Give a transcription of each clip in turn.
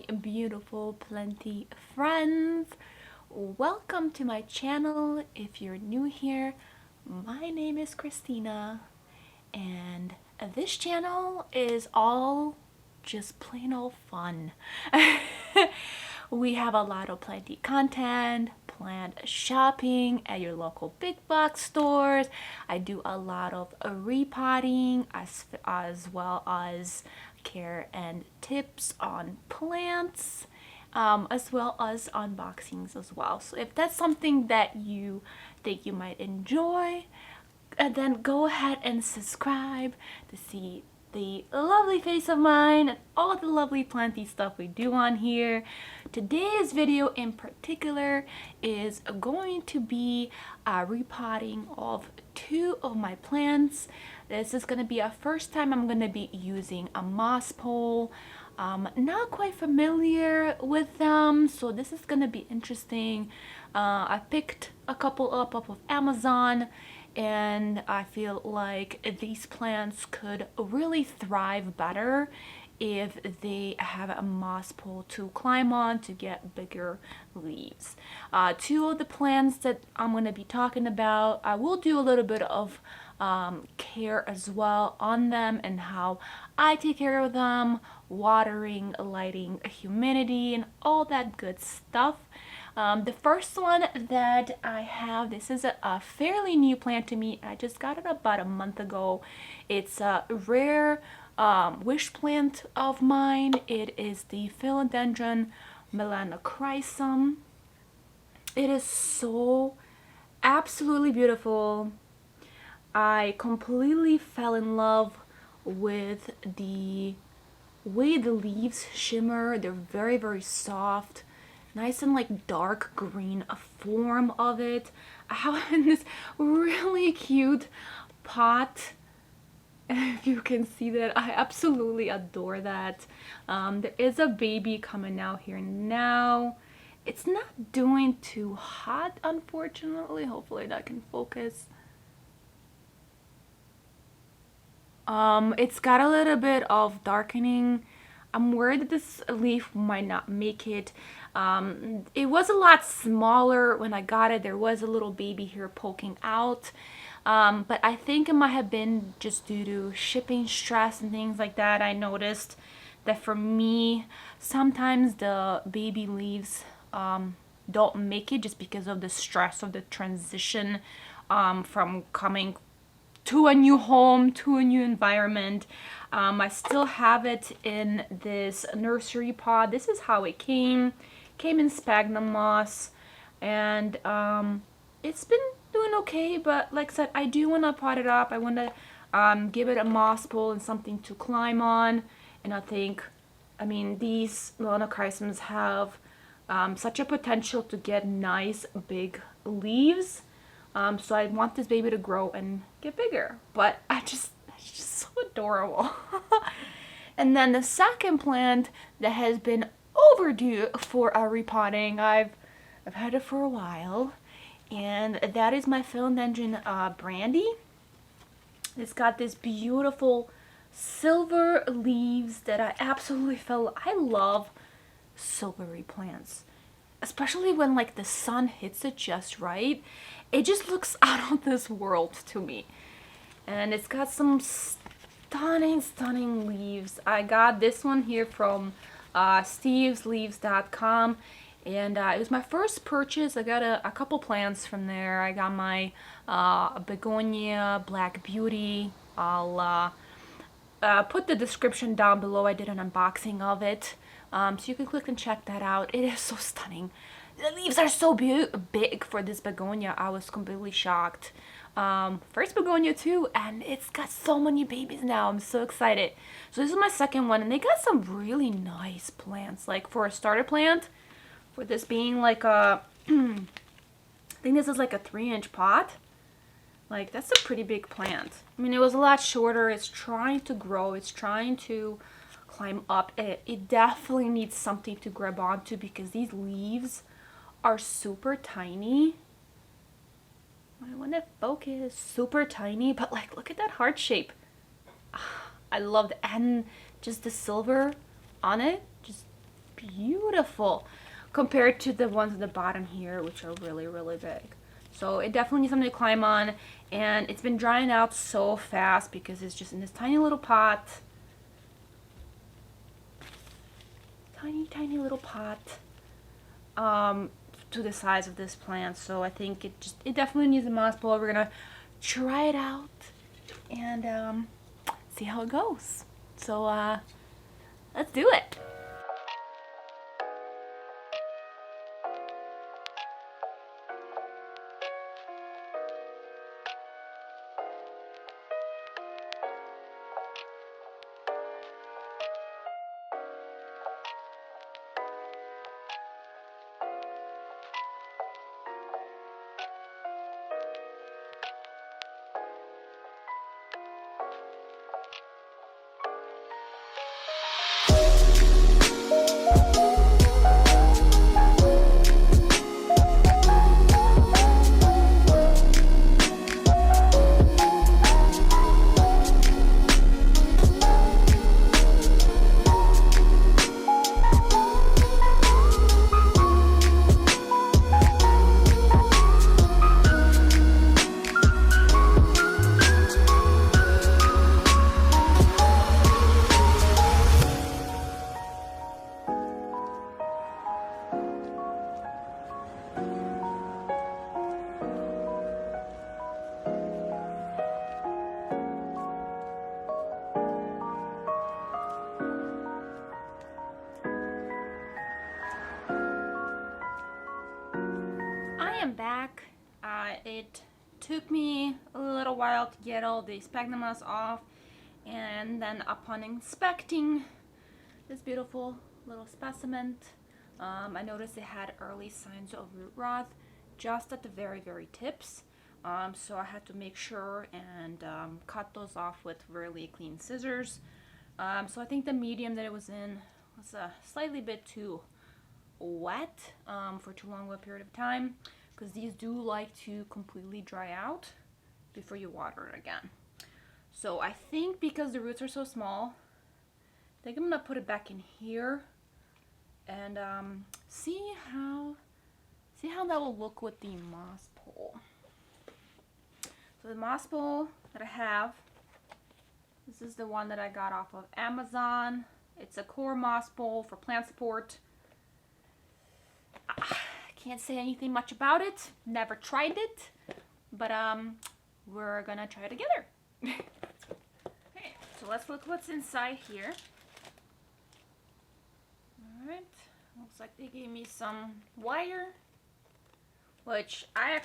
my beautiful plenty friends. Welcome to my channel. If you're new here, my name is Christina, and this channel is all just plain old fun. We have a lot of plenty content, plant shopping at your local big box stores. I do a lot of repotting as well as care and tips on plants, as well as unboxings as well. So if that's something that you think you might enjoy, then go ahead and subscribe to see the lovely face of mine and all the lovely planty stuff we do on here. Today's video in particular is going to be a repotting of two of my plants. This is going to be a first time I'm going to be using a moss pole. Not quite familiar with them, so this is going to be interesting. I picked a couple up off of Amazon, and I feel like these plants could really thrive better if they have a moss pole to climb on to get bigger leaves. Two of the plants that I'm going to be talking about, I will do a little bit of care as well on them and how I take care of them, watering, lighting, humidity, and all that good stuff. The first one that I have, this is a fairly new plant to me. I just got it about a month ago. It's a rare wish plant of mine. It is the Philodendron Melanochrysum. It is so absolutely beautiful. I completely fell in love with the way the leaves shimmer. They're very, very soft, nice and like dark green form of it. I have in this really cute pot. If you can see that, I absolutely adore that. There is a baby coming out here now. It's not doing too hot, unfortunately. Hopefully that can focus. It's got a little bit of darkening. I'm worried that this leaf might not make it. It was a lot smaller when I got it. There was a little baby here poking out. But I think it might have been just due to shipping stress and things like that. I noticed that for me, sometimes the baby leaves don't make it just because of the stress of the transition from coming to a new home, to a new environment. I still have it in this nursery pot. This is how it came in sphagnum moss, and it's been doing okay, but like I said, I do want to pot it up. I want to give it a moss pole and something to climb on. And I mean, these Melanochrysums have such a potential to get nice big leaves. So I want this baby to grow and get bigger, but it's just so adorable. And then the second plant that has been overdue for a repotting, I've had it for a while, and that is my Philodendron Brandi. It's got this beautiful silver leaves that I absolutely I love silvery plants, especially when like the sun hits it just right. It just looks out of this world to me. And it's got some stunning leaves. I got this one here from stevesleaves.com, and it was my first purchase. I got a couple plants from there. I got my Begonia Black Beauty. I'll put the description down below. I did an unboxing of it, so you can click and check that out. It is so stunning. The leaves are so big for this begonia. I was completely shocked. First begonia too, and it's got so many babies now. I'm so excited. So this is my second one, and they got some really nice plants. Like for a starter plant, for this being like a, I think this is like a 3-inch pot. Like that's a pretty big plant. I mean, it was a lot shorter. It's trying to grow. It's trying to climb up. It definitely needs something to grab onto because these leaves are super tiny. I want to focus. Super tiny, but like look at that heart shape. I love it. And just the silver on it, just beautiful compared to the ones at the bottom here, which are really, really big. So it definitely needs something to climb on, and it's been drying out so fast because it's just in this tiny little pot. Tiny little pot to the size of this plant. So I think it definitely needs a moss pole. We're gonna try it out and see how it goes. So let's do it. am back. It took me a little while to get all the sphagnum moss off, and then upon inspecting this beautiful little specimen, I noticed it had early signs of root rot just at the very tips. So I had to make sure and cut those off with really clean scissors. So I think the medium that it was in was slightly bit too wet for too long of a period of time, because these do like to completely dry out before you water it again. So I think because the roots are so small, I think I'm gonna put it back in here and see how that will look with the moss pole. So the moss pole that I have, this is the one that I got off of Amazon. It's a core moss pole for plant support. I can't say anything much about it. Never tried it, but we're gonna try it together. Okay, so let's look what's inside here. All right, looks like they gave me some wire, which I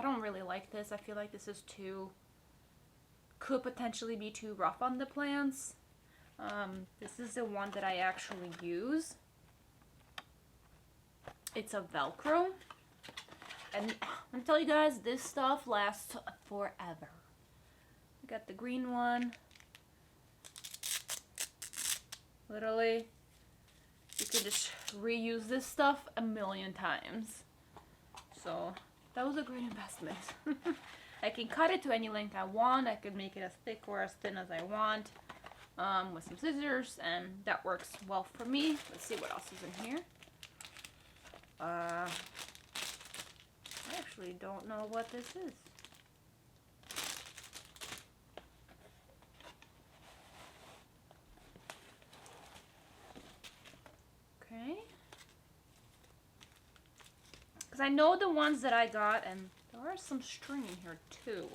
don't really like this. I feel like this is could potentially be too rough on the plants. This is the one that I actually use. It's a Velcro, and I'm gonna tell you guys, this stuff lasts forever. I got the green one. Literally, you can just reuse this stuff a million times. So that was a great investment. I can cut it to any length I want. I could make it as thick or as thin as I want with some scissors, and that works well for me. Let's see what else is in here. I actually don't know what this is. Okay. Because I know the ones that I got, and there are some string in here too.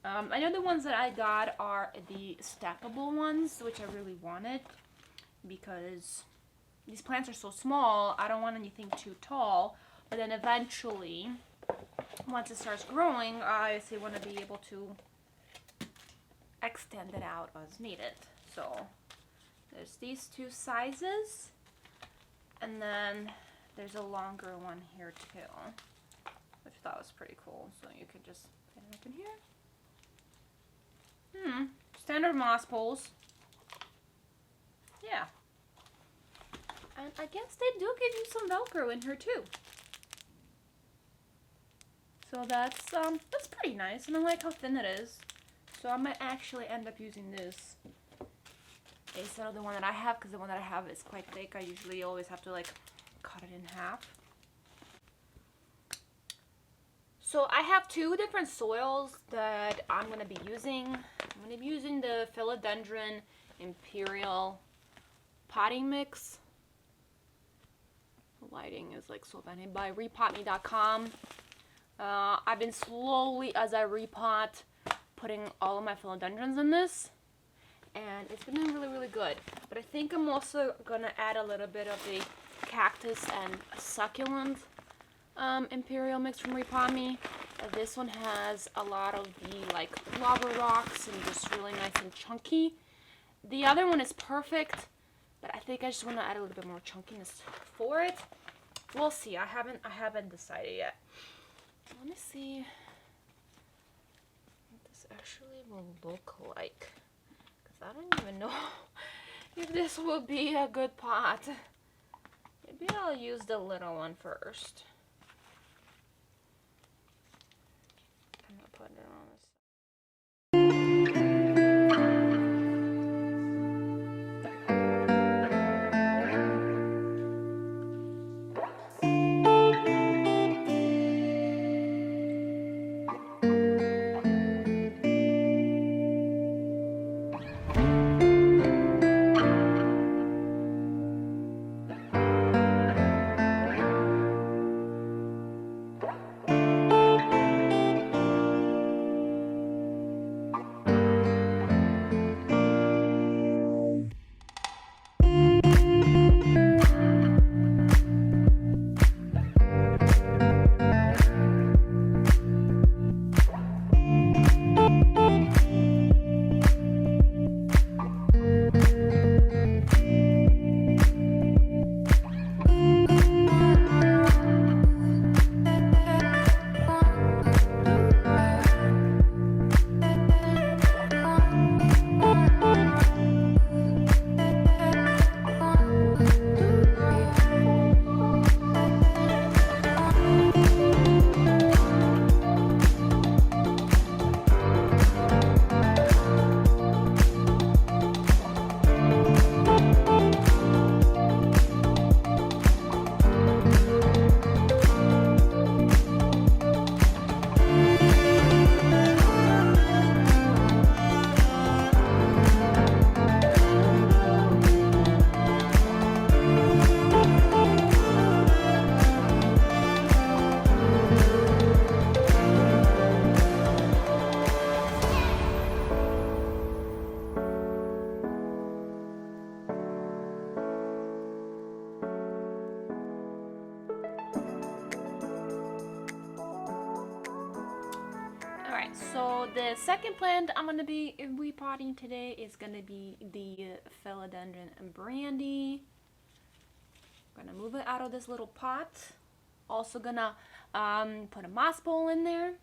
I know the ones that I got are the stackable ones, which I really wanted, because these plants are so small. I don't want anything too tall, but then eventually, once it starts growing, I obviously want to be able to extend it out as needed. So there's these two sizes, and then there's a longer one here too, which I thought was pretty cool. So you could just put it up in here. Standard moss poles. Yeah. And I guess they do give you some Velcro in here too. So that's pretty nice, and I like how thin it is. So I might actually end up using this instead of the one that I have, because the one that I have is quite thick. I usually always have to like cut it in half. So I have two different soils that I'm going to be using. I'm going to be using the Philodendron Imperial potting mix. The lighting is like so bad. By repotting.com. I've been slowly, as I repot, putting all of my philodendrons in this, and it's been really, really good. But I think I'm also gonna add a little bit of the cactus and succulent imperial mix from Repot Me. This one has a lot of the like lava rocks and just really nice and chunky. The other one is perfect, but I think I just want to add a little bit more chunkiness for it. We'll see. I haven't decided yet. Let me see what this actually will look like, because I don't even know if this will be a good pot. Maybe I'll use the little one first. I'm gonna put it on this. So the second plant I'm going to be repotting today is going to be the Philodendron Brandi. I'm going to move it out of this little pot. Also going to put a moss bowl in there.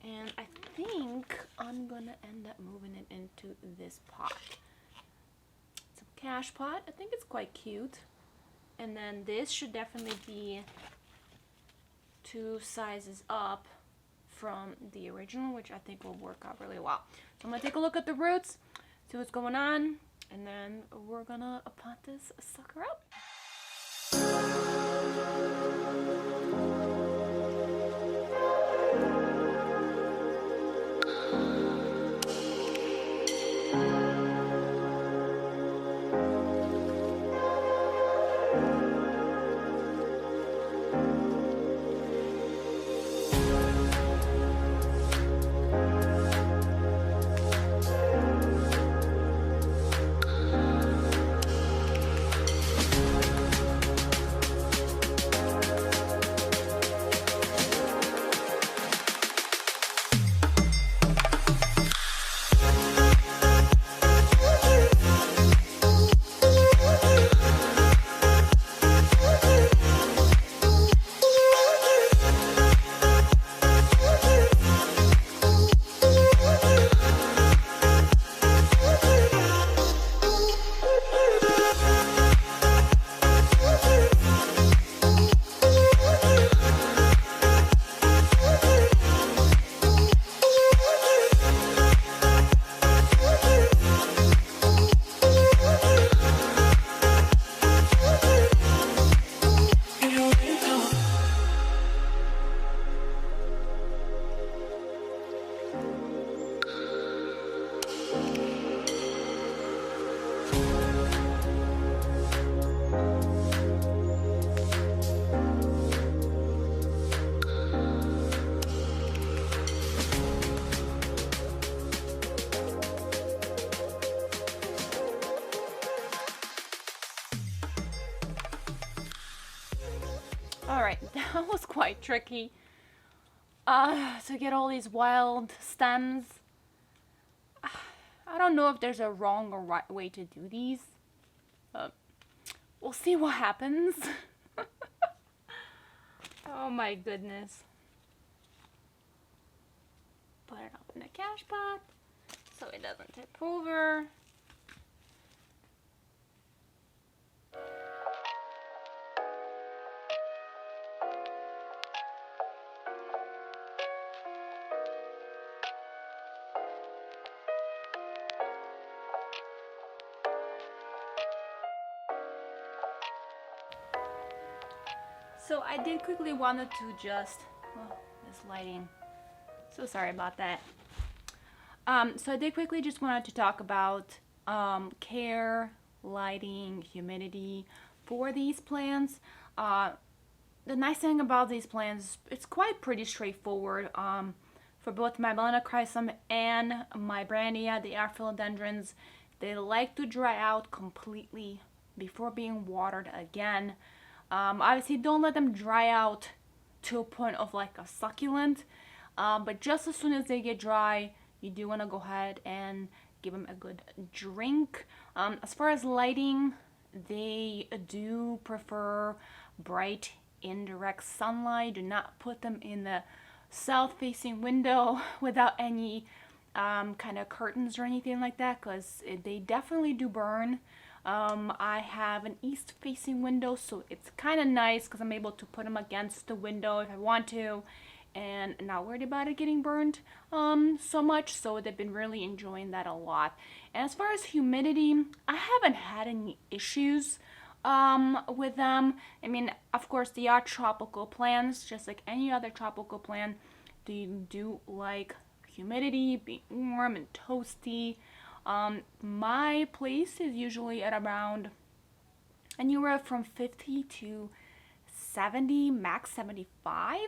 And I think I'm going to end up moving it into this pot. It's a cash pot. I think it's quite cute. And then this should definitely be 2 sizes up from the original, which I think will work out really well. So I'm gonna take a look at the roots, see what's going on, and then we're gonna pot this sucker up. Alright, that was quite tricky. To get all these wild stems. I don't know if there's a wrong or right way to do these. We'll see what happens. Oh my goodness. Put it up in the cash pot so it doesn't tip over. So I did quickly wanted to just, oh, this lighting, so sorry about that. So I did quickly just wanted to talk about care, lighting, humidity for these plants. The nice thing about these plants, it's quite pretty straightforward. For both my Melanochrysum and my Brandi, the Philodendrons, they like to dry out completely before being watered again. Obviously, don't let them dry out to a point of like a succulent, but just as soon as they get dry, you do want to go ahead and give them a good drink. As far as lighting, they do prefer bright indirect sunlight. Do not put them in the south-facing window without any kind of curtains or anything like that, because they definitely do burn. I have an east-facing window, so it's kind of nice because I'm able to put them against the window if I want to, and not worried about it getting burned so much. So they've been really enjoying that a lot. And as far as humidity, I haven't had any issues with them. I mean, of course, they are tropical plants, just like any other tropical plant. They do like humidity, being warm and toasty. My place is usually at around anywhere from 50 to 70, max 75,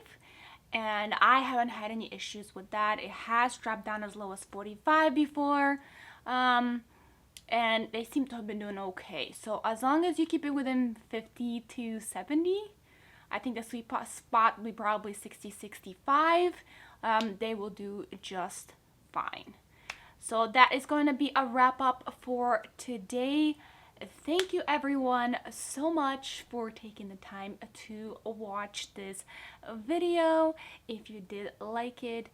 and I haven't had any issues with that. It has dropped down as low as 45 before, and they seem to have been doing okay. So as long as you keep it within 50 to 70, I think the sweet spot will be probably 60, 65. They will do just fine. So that is going to be a wrap up for today. Thank you everyone so much for taking the time to watch this video. If you did like it,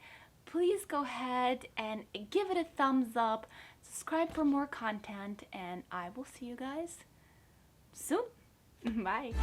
please go ahead and give it a thumbs up, subscribe for more content, and I will see you guys soon. Bye.